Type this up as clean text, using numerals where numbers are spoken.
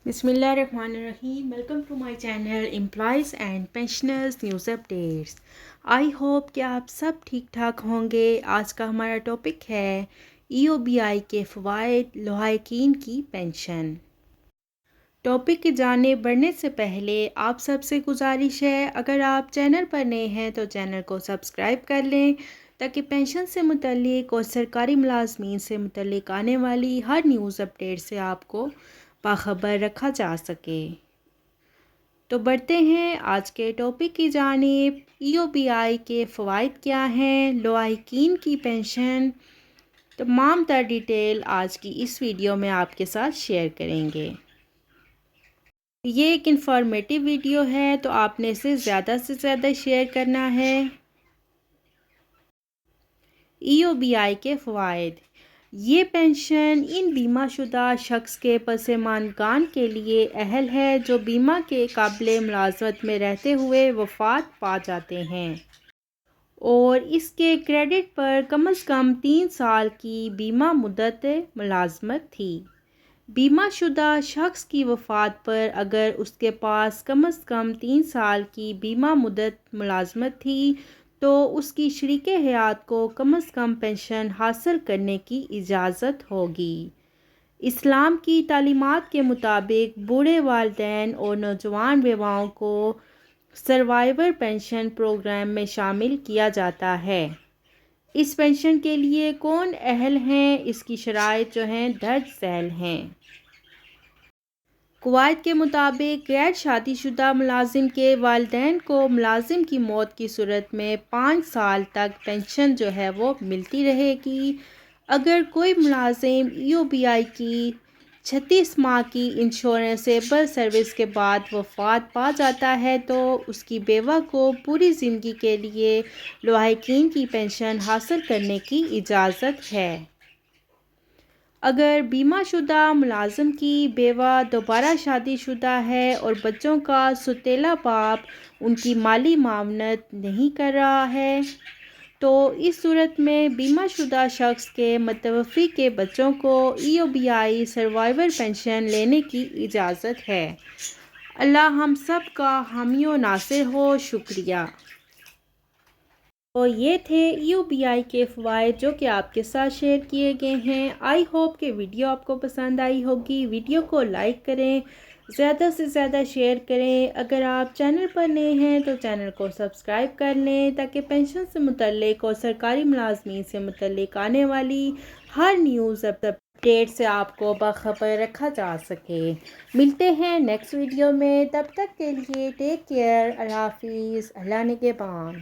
بسم اللہ الرحمن الرحیم. Welcome to my channel employees and pensioners news updates. I hope کہ آپ سب ٹھیک ٹھاک ہوں گے. آج کا ہمارا ٹاپک ہے EOBI کے فوائد لواحقین کی پینشن. ٹاپک کی جانب بڑھنے سے پہلے آپ سب سے گزارش ہے، اگر آپ چینل پر نئے ہیں تو چینل کو سبسکرائب کر لیں تاکہ پینشن سے متعلق اور سرکاری ملازمین سے متعلق آنے والی ہر نیوز اپڈیٹ سے آپ کو باخبر رکھا جا سکے. تو بڑھتے ہیں آج کے ٹاپک کی جانب. EOBI کے فوائد کیا ہیں، لواحقین کی پینشن، تمام تر ڈیٹیل آج کی اس ویڈیو میں آپ کے ساتھ شیئر کریں گے. یہ ایک انفارمیٹیو ویڈیو ہے تو آپ نے اسے زیادہ سے زیادہ شیئر کرنا ہے. EOBI کے فوائد. یہ پینشن ان بیمہ شدہ شخص کے پسماندگان کے لیے اہل ہے جو بیمہ کے قابل ملازمت میں رہتے ہوئے وفات پا جاتے ہیں اور اس کے کریڈٹ پر کم از کم 3 سال کی بیمہ مدت ملازمت تھی. بیمہ شدہ شخص کی وفات پر اگر اس کے پاس کم از کم 3 سال کی بیمہ مدت ملازمت تھی تو اس کی شریک حیات کو کم از کم پینشن حاصل کرنے کی اجازت ہوگی. اسلام کی تعلیمات کے مطابق بوڑھے والدین اور نوجوان بیواؤں کو سروائیور پینشن پروگرام میں شامل کیا جاتا ہے. اس پینشن کے لیے کون اہل ہیں، اس کی شرائط جو ہیں درج ذیل ہیں. قواعد کے مطابق غیر شادی شدہ ملازم کے والدین کو ملازم کی موت کی صورت میں 5 سال تک پینشن جو ہے وہ ملتی رہے گی. اگر کوئی ملازم EOBI کی 36 ماہ کی انشورنسیبل سروس کے بعد وفات پا جاتا ہے تو اس کی بیوہ کو پوری زندگی کے لیے لواحقین کی پینشن حاصل کرنے کی اجازت ہے. اگر بیمہ شدہ ملازم کی بیوہ دوبارہ شادی شدہ ہے اور بچوں کا سوتیلا باپ ان کی مالی معاونت نہیں کر رہا ہے تو اس صورت میں بیمہ شدہ شخص کے متوفی کے بچوں کو EOBI سروائیور پینشن لینے کی اجازت ہے. اللہ ہم سب کا حامی و ناصر ہو. شکریہ. تو یہ تھے EOBI کے فوائد جو کہ آپ کے ساتھ شیئر کیے گئے ہیں. آئی ہوپ کہ ویڈیو آپ کو پسند آئی ہوگی. ویڈیو کو لائک کریں، زیادہ سے زیادہ شیئر کریں. اگر آپ چینل پر نئے ہیں تو چینل کو سبسکرائب کر لیں تاکہ پینشن سے متعلق اور سرکاری ملازمین سے متعلق آنے والی ہر نیوز اپڈیٹ سے آپ کو باخبر رکھا جا سکے. ملتے ہیں نیکسٹ ویڈیو میں. تب تک کے لیے ٹیک کیئر. اللہ حافظ. اللہ نگہبان.